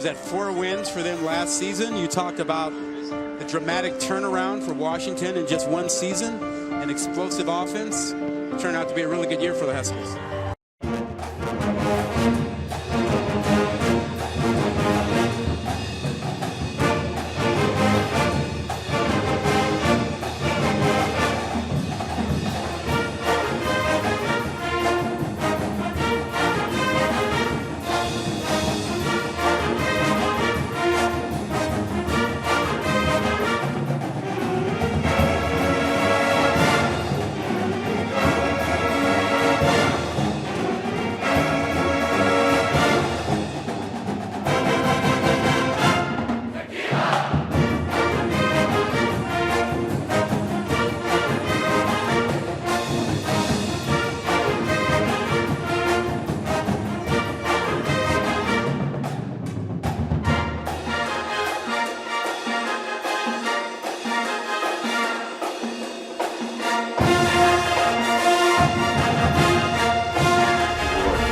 Was that 4 wins for them last season? You talked about the dramatic turnaround for Washington in just 1 season, an explosive offense. It turned out to be a really good year for the Huskies.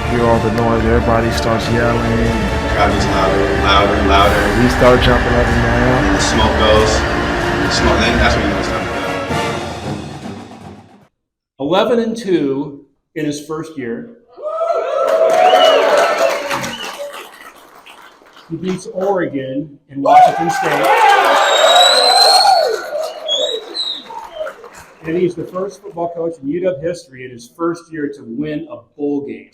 Hear all the noise, everybody starts yelling. Crowd gets louder and louder. We start jumping up and down. And the smoke goes. Then that's when you know it's time to go. 11-2 in his first year. He beats Oregon in Washington State. And he's the first football coach in UW history in his first year to win a bowl game.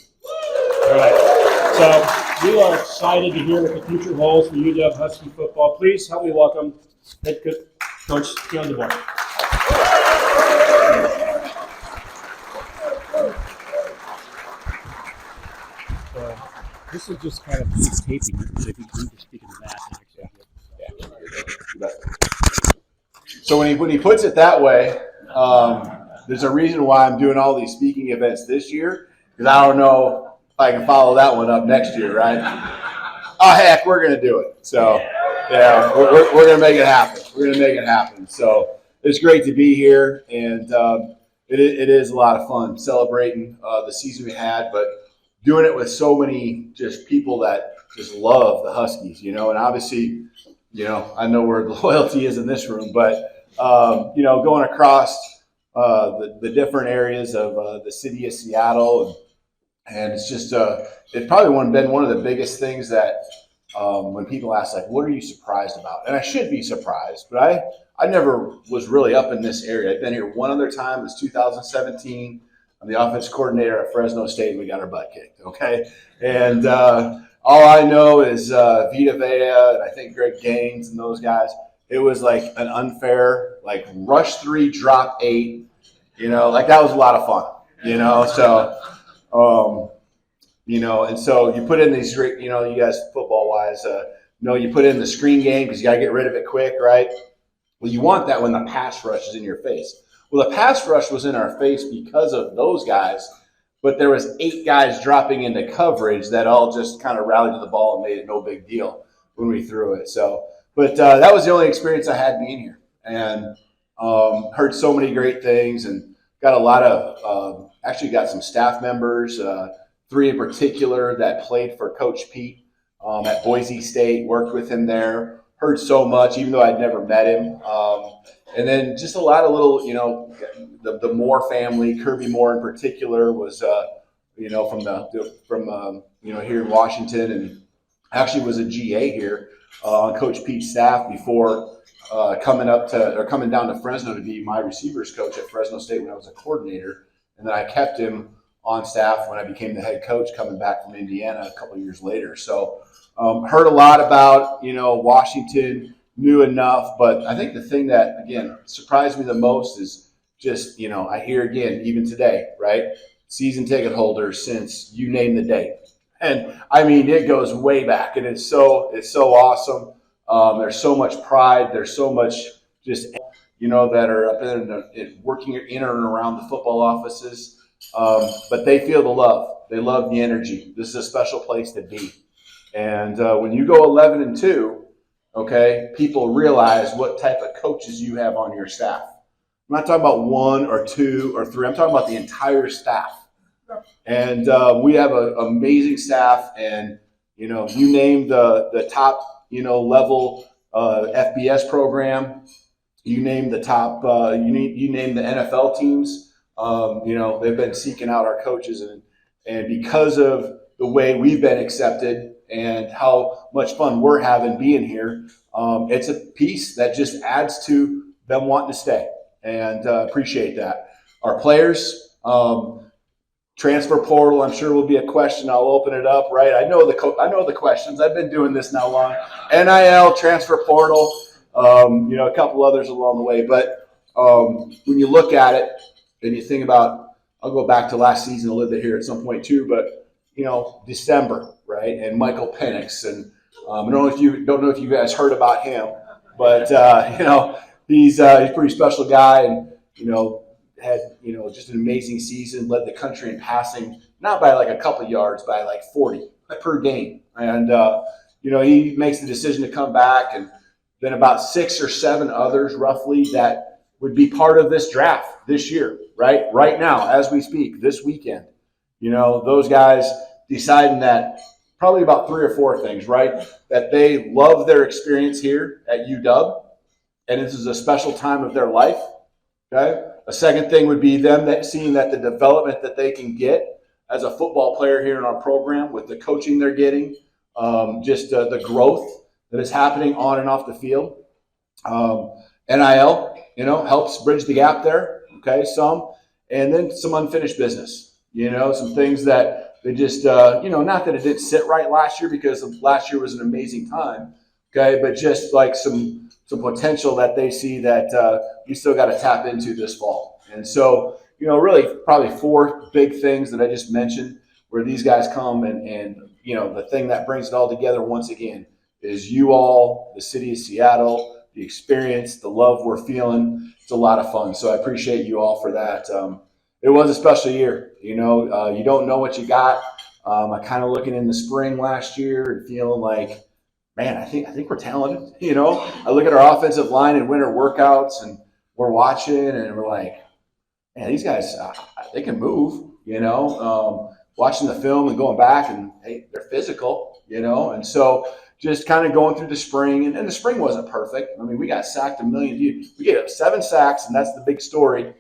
All right. So we are excited to hear what the future holds for UW Husky football. Please help me welcome head coach Coach DeBoer. This is just kind of taping it. If you can just speak in that. So when he puts it that way, there's a reason why I'm doing all these speaking events this year, because I don't know if I can follow that one up next year, right? Oh, heck, we're going to do it. So, yeah, we're going to make it happen. We're going to make it happen. So it's great to be here, and it is a lot of fun celebrating the season we had, but doing it with so many just people that just love the Huskies, and obviously, I know where the loyalty is in this room, but, going across the different areas of the city of Seattle, and it's just it's probably been one of the biggest things that when people ask, like, what are you surprised about? And I should be surprised, but I never was really up in this area. I've been here one other time. It was 2017. I'm the offense coordinator at Fresno State, and we got our butt kicked, okay? And all I know is Vita Vea and I think Greg Gaines and those guys, it was like an unfair, like rush 3, drop 8, like that was a lot of fun, so and so you put in these, you guys football-wise, you put in the screen game because you got to get rid of it quick, right? Well, you want that when the pass rush is in your face. Well, the pass rush was in our face because of those guys, but there was 8 guys dropping into coverage that all just kind of rallied to the ball and made it no big deal when we threw it. So, but that was the only experience I had being here, and heard so many great things, and got a lot of actually got some staff members. 3 in particular that played for Coach Pete at Boise State, worked with him there, heard so much, even though I'd never met him. And then just a lot of little, the Moore family, Kirby Moore in particular was, from here in Washington, and actually was a GA here on Coach Pete's staff before coming down to Fresno to be my receivers coach at Fresno State when I was a coordinator. And then I kept him on staff when I became the head coach coming back from Indiana a couple of years later. So heard a lot about, Washington, knew enough. But I think the thing that, again, surprised me the most is just, I hear again, even today, right? Season ticket holders since you name the date. And I mean, it goes way back, and it's so awesome. There's so much pride. There's so much just, that are up in working in and around the football offices. But they feel the love. They love the energy. This is a special place to be. And when you go 11-2, okay, people realize what type of coaches you have on your staff. I'm not talking about 1 or 2 or 3. I'm talking about the entire staff. And we have an amazing staff, and You know, you name the top, level FBS program. You name the top. You name the NFL teams. They've been seeking out our coaches, and because of the way we've been accepted and how much fun we're having being here, it's a piece that just adds to them wanting to stay, and appreciate that. Our players, transfer portal, I'm sure will be a question. I'll open it up, right? I know the questions. I've been doing this now long. NIL, transfer portal, a couple others along the way. But when you look at it and you think about, I'll go back to last season a little bit here at some point too, but December, right? And Michael Penix, and I don't know if you guys heard about him, but he's a pretty special guy, and had just an amazing season, led the country in passing, not by like a couple yards, by like 40 per game. And he makes the decision to come back, and then about 6 or 7 others roughly that would be part of this draft this year, right now as we speak, this weekend. Those guys deciding that probably about 3 or 4 things, right? That they love their experience here at UW, and this is a special time of their life. Okay. A second thing would be them seeing that the development that they can get as a football player here in our program with the coaching they're getting, just the growth that is happening on and off the field. NIL, helps bridge the gap there. Okay, and then some unfinished business. Some things that they just, not that it didn't sit right last year, because last year was an amazing time. Okay, but just like some potential that they see that we still got to tap into this fall. And so, really probably 4 big things that I just mentioned where these guys come, and the thing that brings it all together once again is you all, the city of Seattle, the experience, the love we're feeling. It's a lot of fun. So I appreciate you all for that. It was a special year. You don't know what you got. I kind of looking in the spring last year and feeling like, man, I think we're talented. I look at our offensive line in winter workouts, and we're watching, and we're like, man, these guys, they can move. Watching the film and going back, and hey, they're physical. And so just kind of going through the spring, and the spring wasn't perfect. I mean, we got sacked a million. We gave up 7 sacks, and that's the big story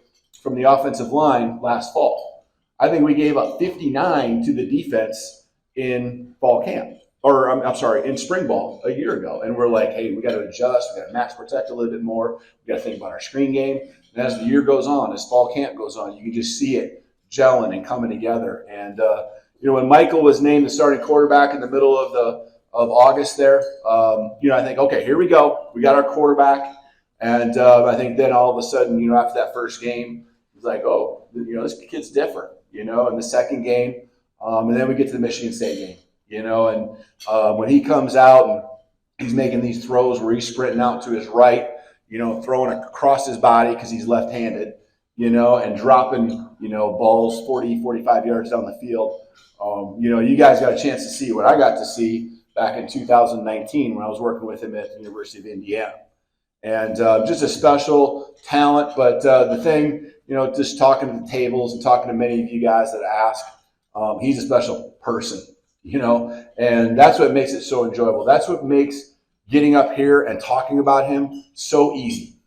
from the offensive line last fall. I think we gave up 59 to the defense in fall camp. Or I'm sorry, in spring ball a year ago. And we're like, hey, we got to adjust. We got to max protect a little bit more. We got to think about our screen game. And as the year goes on, as fall camp goes on, you can just see it gelling and coming together. And when Michael was named the starting quarterback in the middle of August there, I think, okay, here we go. We got our quarterback. And I think then all of a sudden, after that first game, it's like, oh, this kid's different. In the second game, and then we get to the Michigan State game. And when he comes out and he's making these throws where he's sprinting out to his right, throwing across his body because he's left-handed, and dropping, balls 40, 45 yards down the field. You guys got a chance to see what I got to see back in 2019 when I was working with him at the University of Indiana. And just a special talent. But the thing, just talking to the tables and talking to many of you guys that ask, he's a special person. And that's what makes it so enjoyable. That's what makes getting up here and talking about him so easy.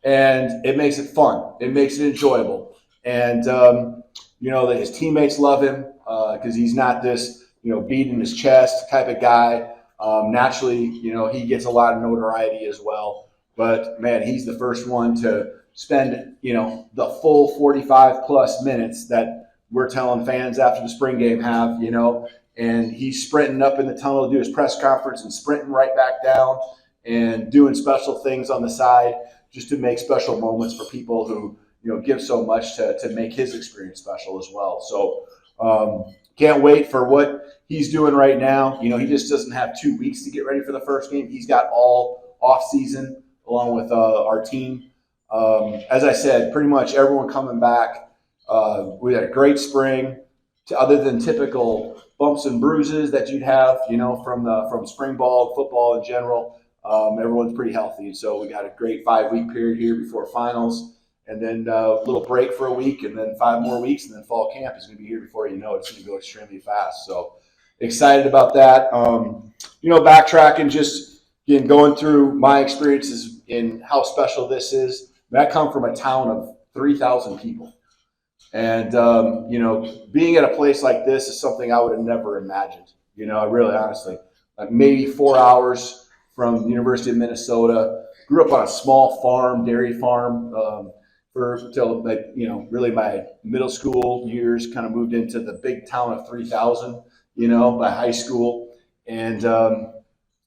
And it makes it fun. It makes it enjoyable. And, that his teammates love him because he's not this, beating his chest type of guy. Naturally, he gets a lot of notoriety as well. But, man, he's the first one to spend, the full 45 plus minutes that we're telling fans after the spring game have, and he's sprinting up in the tunnel to do his press conference and sprinting right back down and doing special things on the side just to make special moments for people who, give so much to make his experience special as well. So can't wait for what he's doing right now. He just doesn't have 2 weeks to get ready for the first game. He's got all off season along with our team. As I said, pretty much everyone coming back. We had a great spring, other than typical bumps and bruises that you'd have, from spring ball, football in general. Everyone's pretty healthy. So we got a great 5-week period here before finals, and then a little break for a week, and then 5 more weeks, and then fall camp is going to be here before you know it. It's going to go extremely fast. So excited about that. Backtracking, just again going through my experiences in how special this is. I come from a town of 3,000 people, and being at a place like this is something I would have never imagined. I really, honestly, like maybe 4 hours from the University of Minnesota. Grew up on a small farm, dairy farm, till really my middle school years. Kind of moved into the big town of 3,000, by high school, and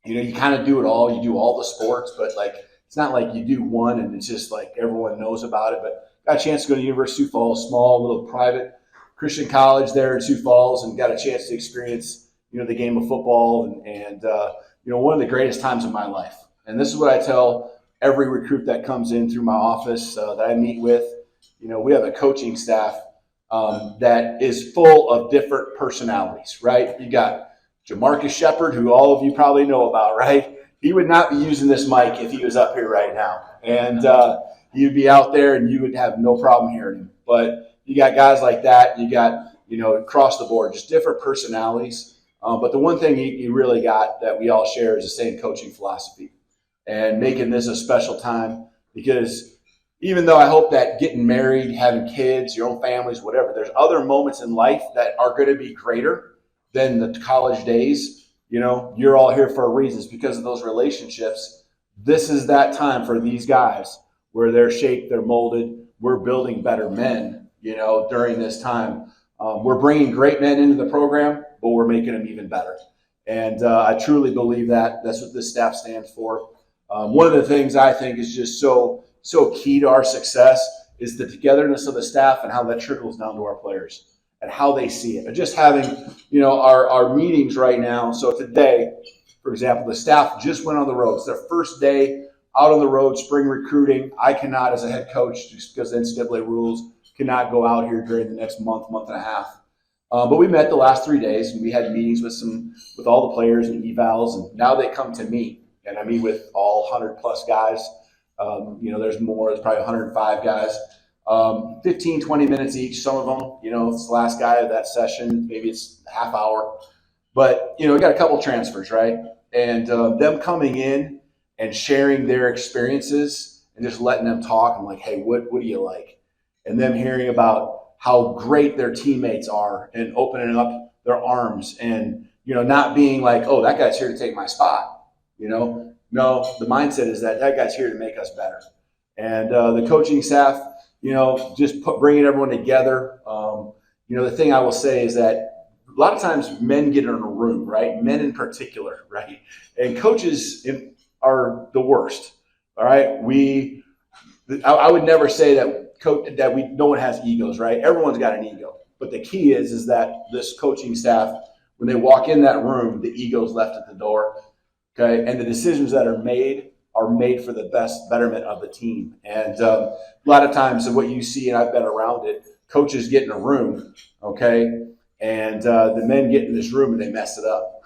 you kind of do it all. You do all the sports, but like it's not like you do one and it's just like everyone knows about it. But got a chance to go to University of Sioux Falls, small little private Christian college there in Sioux Falls, and got a chance to experience the game of football and one of the greatest times of my life. And this is what I tell every recruit that comes in through my office that I meet with. We have a coaching staff that is full of different personalities, right? You got Jamarcus Shepard, who all of you probably know about, right? He would not be using this mic if he was up here right now. And he'd be out there and you would have no problem hearing him. But you got guys like that. You got, across the board, just different personalities. But the one thing you really got that we all share is the same coaching philosophy and making this a special time, because even though I hope that getting married, having kids, your own families, whatever, there's other moments in life that are going to be greater than the college days. You're all here for a reason. It's because of those relationships. This is that time for these guys where they're shaped, they're molded. We're building better men, during this time. We're bringing great men into the program, but we're making them even better. And I truly believe that. That's what this staff stands for. One of the things I think is just so key to our success is the togetherness of the staff and how that trickles down to our players and how they see it. And just having, our meetings right now. So today, for example, the staff just went on the road. It's their first day out on the road, spring recruiting. I cannot, as a head coach, just because the NCAA rules, cannot go out here during the next month and a half. But we met the last 3 days, and we had meetings with all the players and evals, and now they come to me, and I meet with all 100-plus guys. There's more. There's probably 105 guys. 15, 20 minutes each. Some of them, it's the last guy of that session. Maybe it's a half hour. But, we got a couple transfers, right? And them coming in and sharing their experiences and just letting them talk. I'm like, hey, what do you like? And them hearing about how great their teammates are and opening up their arms and, not being like, oh, that guy's here to take my spot. No, the mindset is that guy's here to make us better. And the coaching staff, just bringing everyone together. The thing I will say is that a lot of times men get in a room, right? Men in particular, right? And coaches are the worst. All right. I would never say that no one has egos, right? Everyone's got an ego. But the key is that this coaching staff, when they walk in that room, the ego's left at the door. Okay. And the decisions that are made for the best betterment of the team. And a lot of times what you see, and I've been around it, coaches get in a room, okay, and the men get in this room and they mess it up.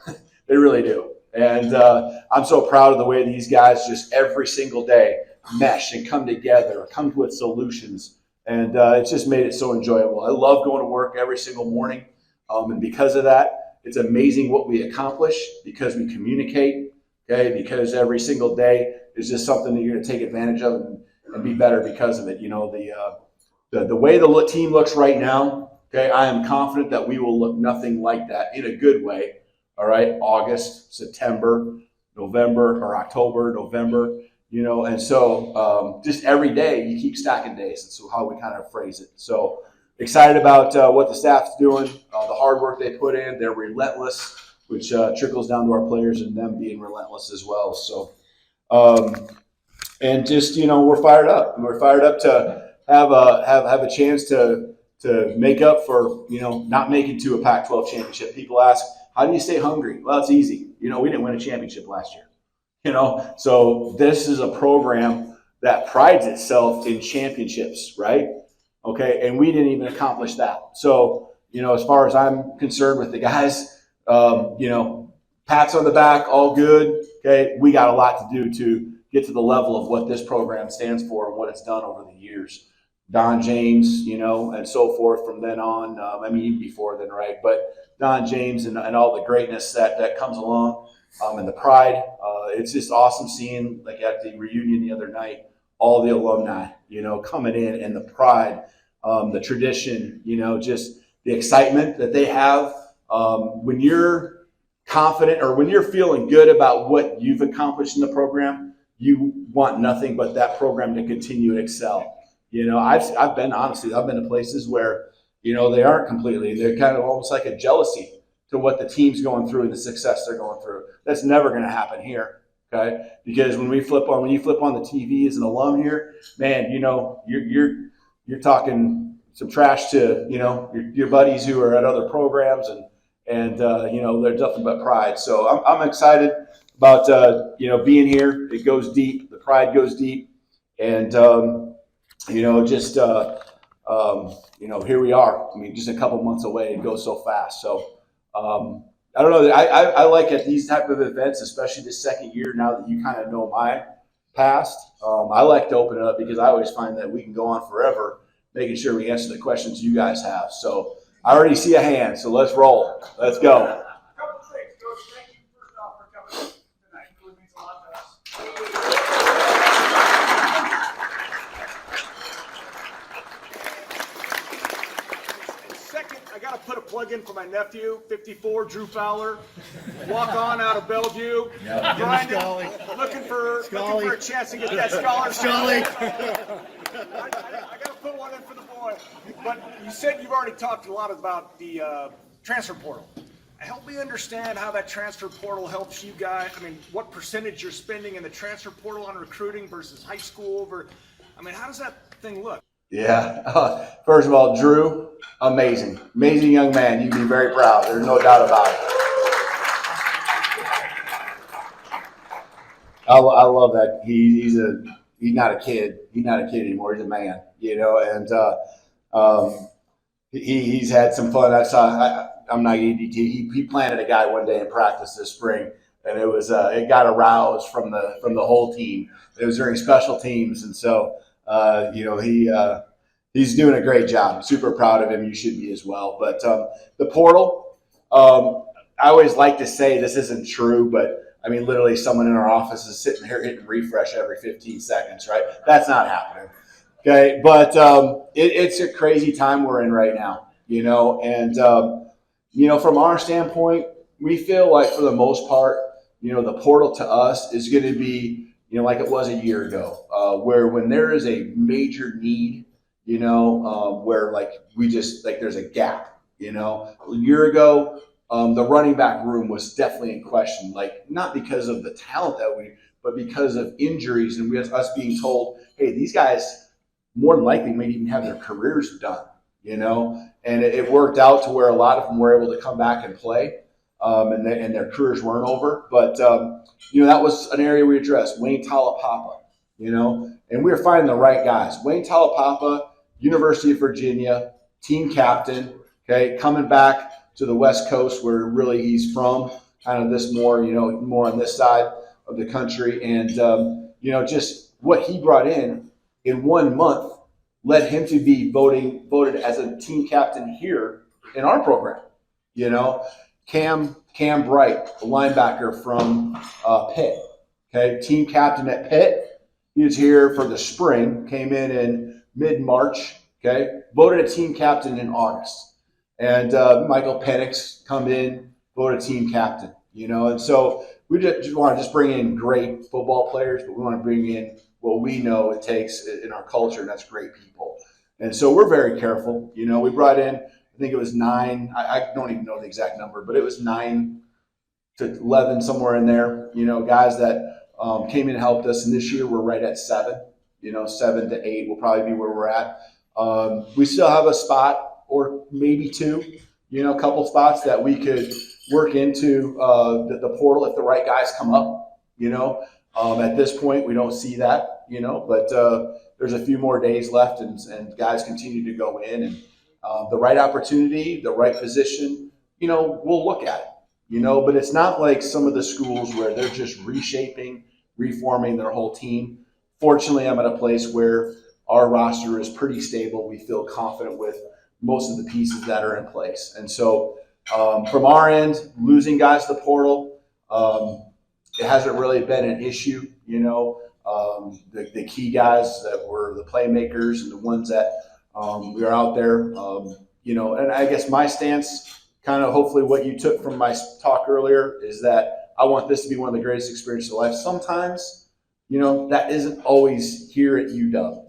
They really do. And I'm so proud of the way these guys just every single day mesh and come together, come with solutions. And it's just made it so enjoyable. I love going to work every single morning. And because of that, it's amazing what we accomplish because we communicate, okay, because every single day is just something that you're going to take advantage of and be better because of it. The way the team looks right now, okay, I am confident that we will look nothing like that in a good way. All right, August, September, November, or October, November, and so just every day you keep stacking days. That's how we kind of phrase it. So excited about what the staff's doing, the hard work they put in. They're relentless, which trickles down to our players and them being relentless as well. So, and just, we're fired up. We're fired up to have a chance to make up for, not making to a Pac-12 championship. People ask, how do you stay hungry? Well, it's easy. We didn't win a championship last year. So this is a program that prides itself in championships, right? Okay, and we didn't even accomplish that. So, as far as I'm concerned with the guys, pats on the back, all good. Okay, we got a lot to do to get to the level of what this program stands for and what it's done over the years. Don James, you know, and so forth from then on. I mean, even before then, right? But Don James and all the greatness that comes along, and the pride. It's just awesome seeing, like at the reunion the other night, all the alumni, you know, coming in, and the pride, the tradition, you know, just the excitement that they have. When you're confident or when you're feeling good about what you've accomplished in the program, you want nothing but that program to continue to excel. You know, I've been to places where, you know, they aren't completely, they're kind of almost like a jealousy to what the team's going through and the success they're going through. That's never going to happen here. Okay. Because when you flip on the TV as an alum here, man, you know, you're talking some trash to, you know, your buddies who are at other programs, and you know, there's nothing but pride. So I'm excited about, you know, being here. It goes deep. The pride goes deep. And, you know, just, you know, here we are. I mean, just a couple months away. It goes so fast. So, I don't know. I like at these type of events, especially this second year, now that you kind of know my past. I like to open it up because I always find that we can go on forever, making sure we answer the questions you guys have. So I already see a hand, so let's roll. Let's go. A couple things, Coach. Thank you first off for coming tonight. It really means a lot to us. And second, I got to put a plug in for my nephew, 54, Drew Fowler. Walk on out of Bellevue. Grinding, looking for a chance to get that scholarship. I got to put one in for the boy. But you said you've already talked a lot about the transfer portal. Help me understand how that transfer portal helps you guys. I mean, what percentage you're spending in the transfer portal on recruiting versus high school? I mean, how does that thing look? Yeah. First of all, Drew, amazing young man. You can be very proud. There's no doubt about it. I love that. He's not a kid. He's not a kid anymore. He's a man, you know, and he's had some fun. I'm not EDT. He planted a guy one day in practice this spring, and it got aroused from the whole team. It was during special teams, and so you know, he's doing a great job. Super proud of him. You should be as well. But the portal, I always like to say this isn't true, but I mean, literally someone in our office is sitting here hitting refresh every 15 seconds, right? That's not happening. Okay. But it's a crazy time we're in right now, you know, and, you know, from our standpoint, we feel like for the most part, you know, the portal to us is going to be, you know, like it was a year ago, where when there is a major need, you know, where like there's a gap, you know, a year ago, the running back room was definitely in question, like not because of the talent but because of injuries and us being told, hey, these guys more than likely may even have their careers done, you know, and it worked out to where a lot of them were able to come back and play, and their careers weren't over. But, you know, that was an area we addressed. Wayne Talapapa, you know, and we were finding the right guys. Wayne Talapapa, University of Virginia, team captain, okay, coming back to the West Coast where really he's from, kind of this more, you know, more on this side of the country. And, you know, just what he brought in 1 month led him to be voted as a team captain here in our program. You know, Cam Bright, the linebacker from Pitt, okay, team captain at Pitt. He was here for the spring, came in mid-March, okay, voted a team captain in August. And Michael Penix come in, voted team captain, you know. And so we just want to bring in great football players, but we want to bring in what we know it takes in our culture, and that's great people. And so we're very careful. You know, we brought in, I think it was 9, I don't even know the exact number, but it was 9 to 11, somewhere in there, you know, guys that came in and helped us. And this year we're right at 7, you know, 7 to 8 will probably be where we're at. We still have a spot or maybe 2, you know, a couple spots that we could work into the portal if the right guys come up, you know. At this point, we don't see that, you know, but there's a few more days left and guys continue to go in, and the right opportunity, the right position, you know, we'll look at it, you know, but it's not like some of the schools where they're just reshaping, reforming their whole team. Fortunately, I'm at a place where our roster is pretty stable. We feel confident with most of the pieces that are in place. And so from our end, losing guys to the portal, it hasn't really been an issue. The key guys that were the playmakers and the ones that we are out there, and I guess my stance, kind of hopefully what you took from my talk earlier, is that I want this to be one of the greatest experiences of life. Sometimes, that isn't always here at UW.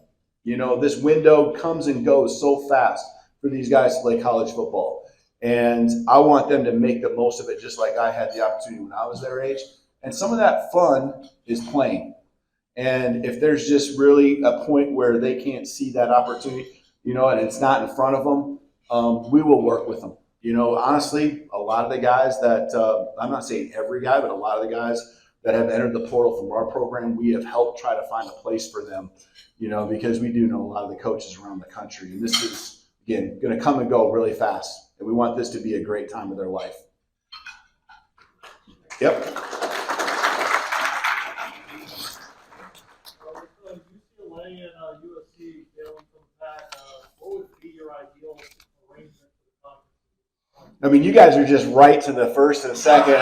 This window comes and goes so fast for these guys to play college football. And I want them to make the most of it, just like I had the opportunity when I was their age. And some of that fun is playing. And if there's just really a point where they can't see that opportunity, and it's not in front of them, we will work with them. Honestly, a lot of the guys that, I'm not saying every guy, but a lot of the guys that have entered the portal from our program, we have helped try to find a place for them, because we do know a lot of the coaches around the country. And this is, again, going to come and go really fast. And we want this to be a great time of their life. Yep. UCLA and USC failing from that, what would be your ideal arrangement for the conference? I mean, you guys are just right to the first and second.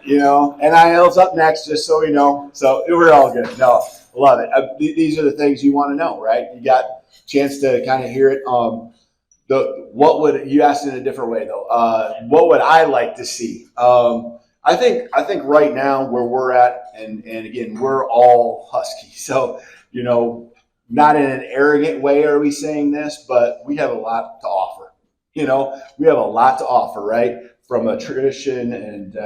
NIL's up next, just so we know. So we're all good. No, love it. These are the things you want to know, right? You got a chance to kind of hear it. What would you asked in a different way though? What would I like to see? I think right now where we're at, and again, we're all Husky. So, not in an arrogant way are we saying this, but we have a lot to offer. We have a lot to offer, right? From a tradition and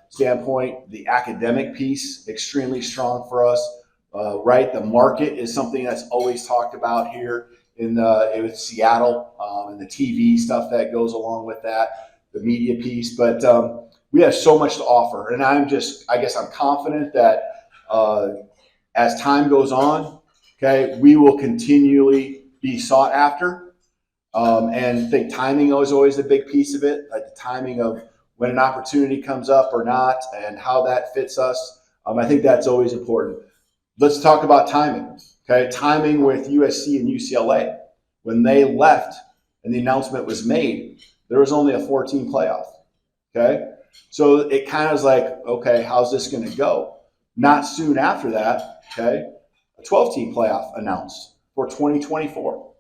standpoint, the academic piece, extremely strong for us, right? The market is something that's always talked about here in Seattle, and the TV stuff that goes along with that, the media piece. But we have so much to offer. And I guess I'm confident that as time goes on, okay, we will continually be sought after. And I think timing is always a big piece of it, like the timing of when an opportunity comes up or not and how that fits us. I think that's always important. Let's talk about timing. Okay, timing with USC and UCLA. When they left and the announcement was made, there was only a 14 playoff. Okay, so it kind of was like, okay, how's this going to go? Not soon after that, okay, a 12-team playoff announced for 2024.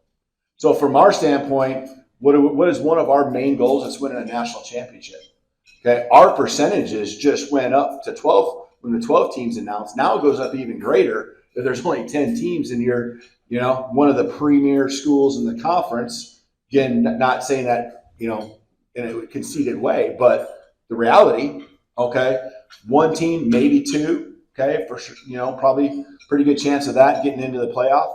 So from our standpoint, what is one of our main goals? It's winning a national championship. Okay, our percentages just went up to 12 when the 12 teams announced. Now it goes up even greater. If there's only 10 teams and you're, one of the premier schools in the conference. Again, not saying that, in a conceited way, but the reality, okay, one team, maybe two, okay, for sure, probably pretty good chance of that getting into the playoff.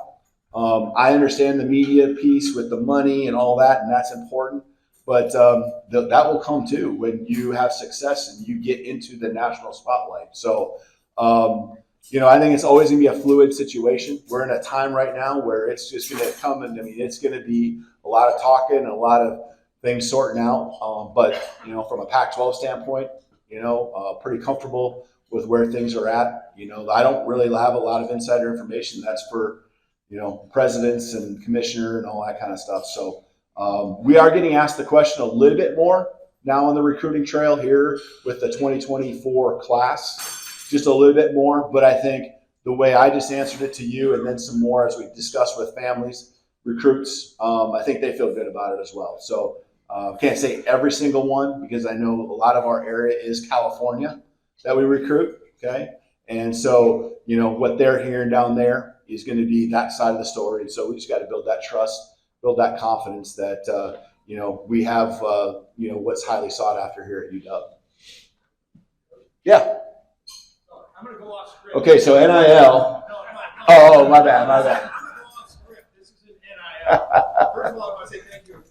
I understand the media piece with the money and all that, and that's important. But that will come too when you have success and you get into the national spotlight. So, I think it's always going to be a fluid situation. We're in a time right now where it's just going to come, and it's going to be a lot of talking and a lot of things sorting out. But from a Pac-12 standpoint, pretty comfortable with where things are at. I don't really have a lot of insider information. That's for presidents and commissioner and all that kind of stuff. So. We are getting asked the question a little bit more now on the recruiting trail here with the 2024 class, just a little bit more. But I think the way I just answered it to you and then some more as we discussed with families, recruits, I think they feel good about it as well. So can't say every single one because I know a lot of our area is California that we recruit, okay? And so, what they're hearing down there is going to be that side of the story. And so we just got to build that trust, build that confidence that, we have, what's highly sought after here at UW. Yeah. I'm going to go off script. Okay, so NIL. No. Oh, my bad. I'm going to go off script. This is an NIL. First of all, I want to say thank you,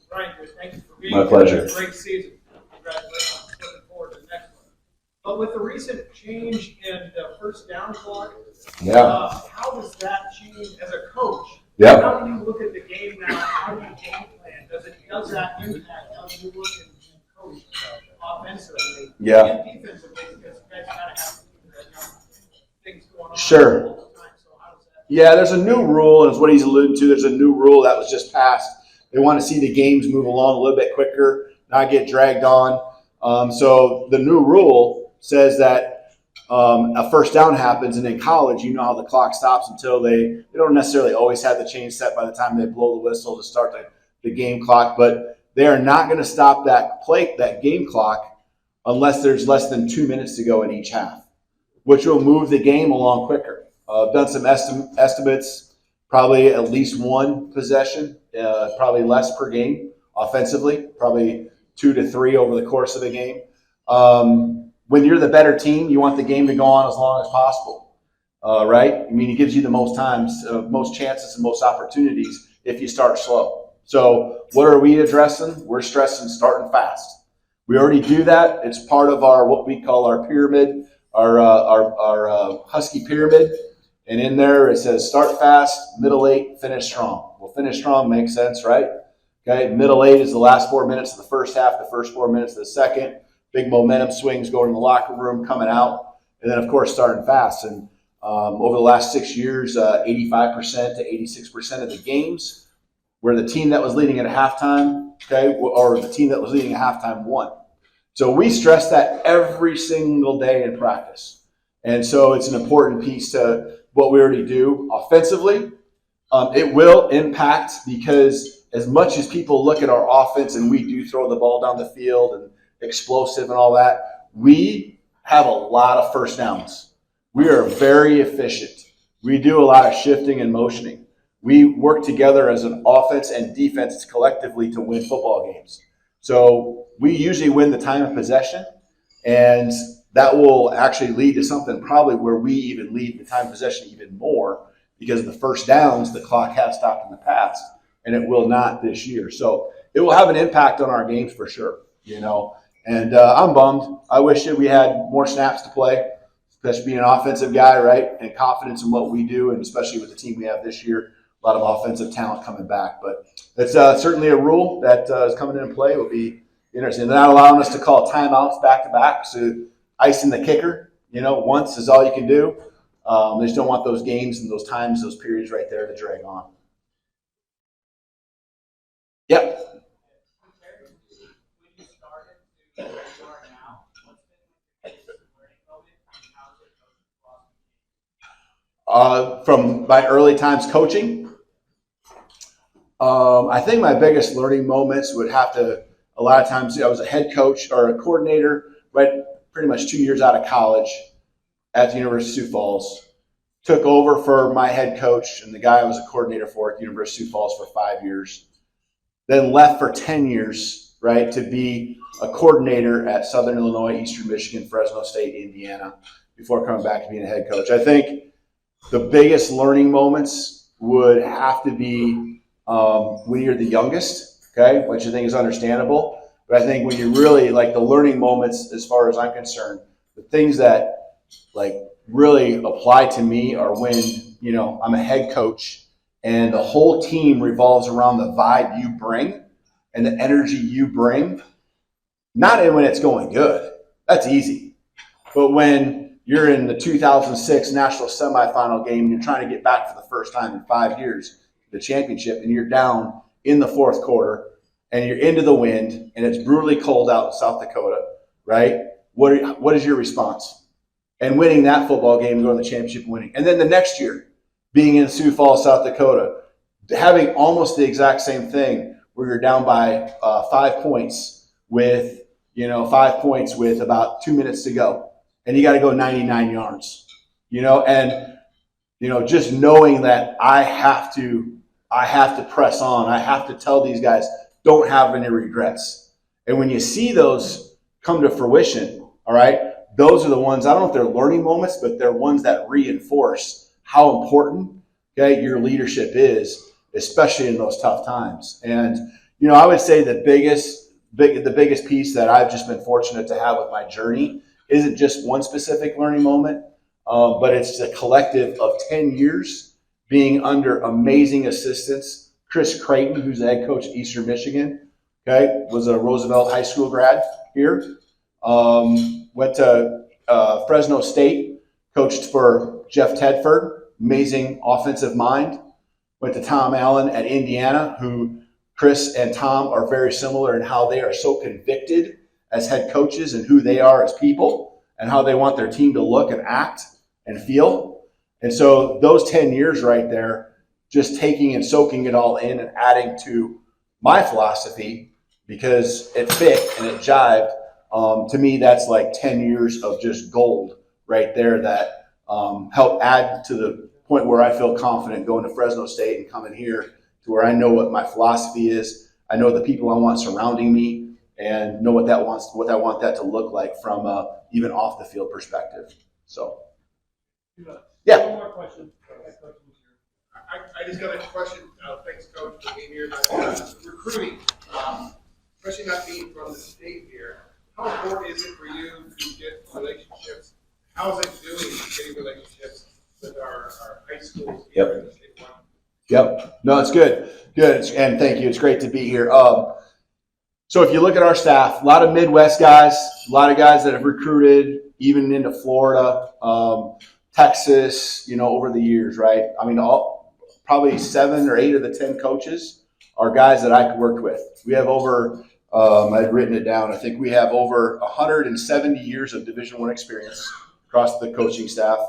Brian. Thank you for being My here. pleasure. It's a great season. Congratulations. Looking forward to the next one. But with the recent change in the first down clock, how does that change as a coach? Yep. How do you look at the game now? How do you game plan? Does that impact how you look and coach offensively and defensively? Because you guys gotta have things going on Sure. all the time. So how does that Yeah, there's a new rule, and it's what he's alluding to. There's a new rule that was just passed. They want to see the games move along a little bit quicker, not get dragged on. So the new rule says that a first down happens, and in college, you know how the clock stops until they don't necessarily always have the chain set by the time they blow the whistle to start the game clock, but they are not going to stop that game clock unless there's less than 2 minutes to go in each half, which will move the game along quicker. I've done some estimates, probably at least one possession, probably less per game offensively, probably 2 to 3 over the course of the game. When you're the better team, you want the game to go on as long as possible, right? I mean, it gives you the most times, most chances, and most opportunities if you start slow. So what are we addressing? We're stressing starting fast. We already do that. It's part of our what we call our pyramid, our Husky pyramid. And in there it says start fast, middle 8, finish strong. Well, finish strong makes sense, right? Okay, middle 8 is the last 4 minutes of the first half, the first 4 minutes of the second. Big momentum swings going in the locker room, coming out, and then of course starting fast. And over the last 6 years, 85% to 86% of the games where the team that was leading at halftime, okay, or the team that was leading at halftime won. So we stress that every single day in practice. And so it's an important piece to what we already do offensively. It will impact because as much as people look at our offense and we do throw the ball down the field and explosive and all that, we have a lot of first downs. We are very efficient. We do a lot of shifting and motioning. We work together as an offense and defense collectively to win football games. So we usually win the time of possession, and that will actually lead to something probably where we even lead the time of possession even more because of the first downs the clock has stopped in the past, and it will not this year. So it will have an impact on our games for sure, you know. And I'm bummed. I wish that we had more snaps to play, especially being an offensive guy, right, and confidence in what we do, and especially with the team we have this year. A lot of offensive talent coming back, but it's certainly a rule that is coming into play. It will be interesting. They're not allowing us to call timeouts back to back, so icing the kicker, you know, once is all you can do. They just don't want those games and those times, those periods right there to drag on. Yep. From my early times coaching, I think my biggest learning moments would have to, a lot of times I was a head coach or a coordinator, right, pretty much 2 years out of college at the University of Sioux Falls. Took over for my head coach and the guy I was a coordinator for at the University of Sioux Falls for 5 years. Then left for 10 years, right, to be a coordinator at Southern Illinois, Eastern Michigan, Fresno State, Indiana, before coming back to being a head coach. I think the biggest learning moments would have to be when you're the youngest, okay, which I think is understandable. But I think when you really, like the learning moments, as far as I'm concerned, the things that like really apply to me are when, you know, I'm a head coach and the whole team revolves around the vibe you bring and the energy you bring. Not when it's going good. That's easy. But when you're in the 2006 national semifinal game and you're trying to get back for the first time in 5 years, the championship, and you're down in the fourth quarter and you're into the wind and it's brutally cold out in South Dakota, right? What is your response? And winning that football game, going to the championship and winning. And then the next year, being in Sioux Falls, South Dakota, having almost the exact same thing where you're down by 5 points with, you know, 5 points with about 2 minutes to go. And you got to go 99 yards, you know, and, you know, just knowing that I have to press on. I have to tell these guys, don't have any regrets. And when you see those come to fruition, all right, those are the ones, I don't know if they're learning moments, but they're ones that reinforce how important, okay, your leadership is, especially in those tough times. And, you know, I would say the biggest piece that I've just been fortunate to have with my journey isn't just one specific learning moment, but it's a collective of 10 years being under amazing assistants. Chris Creighton, who's the head coach at Eastern Michigan, okay, was a Roosevelt High School grad here. Went to Fresno State, coached for Jeff Tedford, amazing offensive mind. Went to Tom Allen at Indiana, who Chris and Tom are very similar in how they are so convicted as head coaches and who they are as people and how they want their team to look and act and feel. And so those 10 years right there, just taking and soaking it all in and adding to my philosophy because it fit and it jived. To me, that's like 10 years of just gold right there that helped add to the point where I feel confident going to Fresno State and coming here to where I know what my philosophy is. I know the people I want surrounding me and know what I want that to look like from even off the field perspective. So, yeah. One more question. I just got a question. Thanks, Coach, for being here. Recruiting, especially not being from the state here, how important is it for you to get relationships? How is it doing getting relationships with our high schools here in the state of Wyoming? Yep. No, it's good. Good. And thank you. It's great to be here. So if you look at our staff, a lot of Midwest guys, a lot of guys that have recruited even into Florida, Texas, over the years, right? I mean, probably 7 or 8 of the 10 coaches are guys that I worked with. We have over, I'd written it down, I think we have over 170 years of Division I experience across the coaching staff.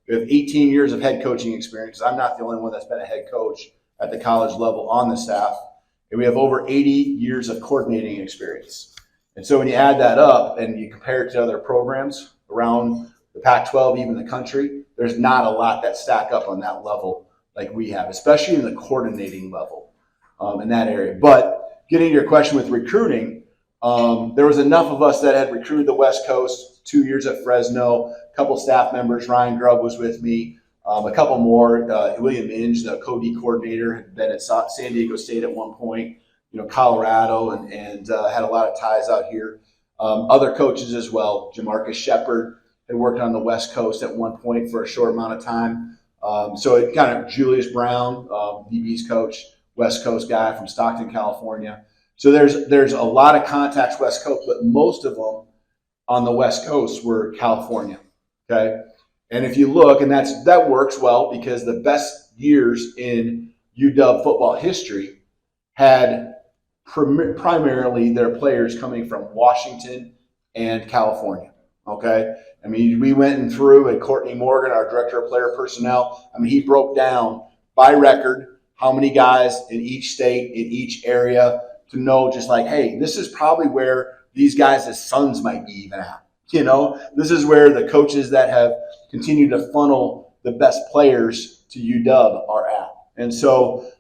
We have 18 years of head coaching experience. I'm not the only one that's been a head coach at the college level on the staff. And we have over 80 years of coordinating experience. And so when you add that up and you compare it to other programs around the Pac-12, even the country, there's not a lot that stack up on that level like we have, especially in the coordinating level in that area. But getting to your question with recruiting, there was enough of us that had recruited the West Coast, 2 years at Fresno, a couple staff members. Ryan Grubb was with me, a couple more. William Inge, the co-D coordinator, had been at San Diego State at one point, Colorado, and had a lot of ties out here. Other coaches as well. Jamarcus Shepard had worked on the West Coast at one point for a short amount of time. So it kind of Julius Brown, DB's coach, West Coast guy from Stockton, California. So there's a lot of contacts West Coast, but most of them on the West Coast were California. Okay, and if you look, and that works well because the best years in UW football history had primarily their players coming from Washington and California. Okay, I mean, we went and through, and Courtney Morgan, our director of player personnel, I mean, he broke down by record how many guys in each state, in each area, to know just like, hey, this is probably where these guys' sons might be even at. This is where the coaches that have continued to funnel the best players to UW are at. And so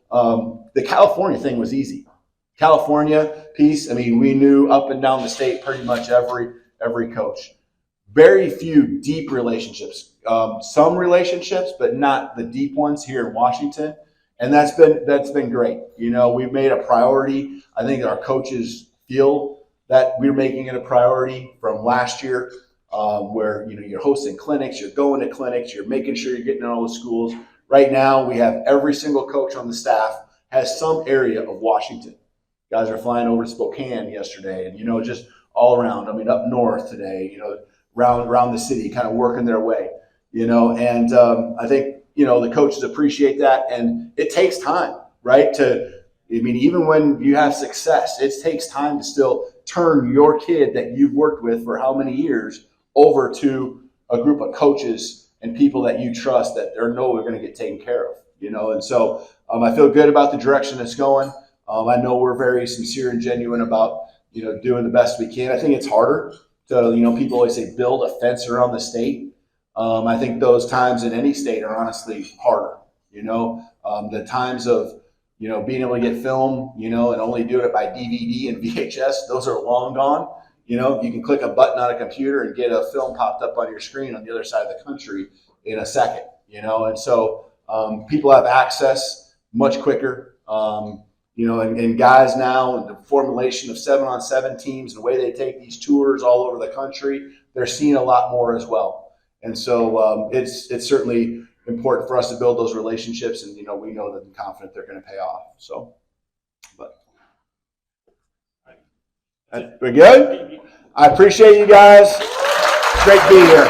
the California thing was easy. California piece, I mean, we knew up and down the state pretty much every coach. Very few deep relationships. Some relationships, but not the deep ones here in Washington. And that's been great. We've made a priority. I think our coaches feel that we're making it a priority from last year, where you're hosting clinics, you're going to clinics, you're making sure you're getting in all the schools. Right now, we have every single coach on the staff has some area of Washington. Guys are flying over to Spokane yesterday, and just all around. I mean, up north today, around the city, kind of working their way. And I think the coaches appreciate that, and it takes time, right? Even when you have success, it takes time to still turn your kid that you've worked with for how many years over to a group of coaches and people that you trust that know they're going to get taken care of, And so I feel good about the direction it's going. I know we're very sincere and genuine about, doing the best we can. I think it's harder to, people always say build a fence around the state. I think those times in any state are honestly harder, the times of, being able to get film, and only doing it by DVD and VHS, those are long gone. You can click a button on a computer and get a film popped up on your screen on the other side of the country in a second, and so people have access much quicker, and guys now, and the formulation of 7-on-7 teams, and the way they take these tours all over the country, they're seeing a lot more as well. And so it's certainly important for us to build those relationships, and we know that I'm confident they're going to pay off. So, but we're good. I appreciate you guys. It's great to be here.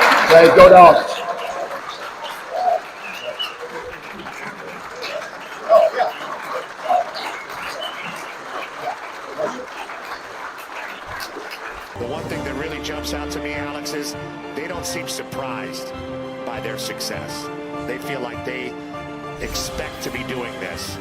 Go Dogs. The one thing that really jumps out to me, Alex, is they don't seem surprised by their success. They feel like they expect to be doing this.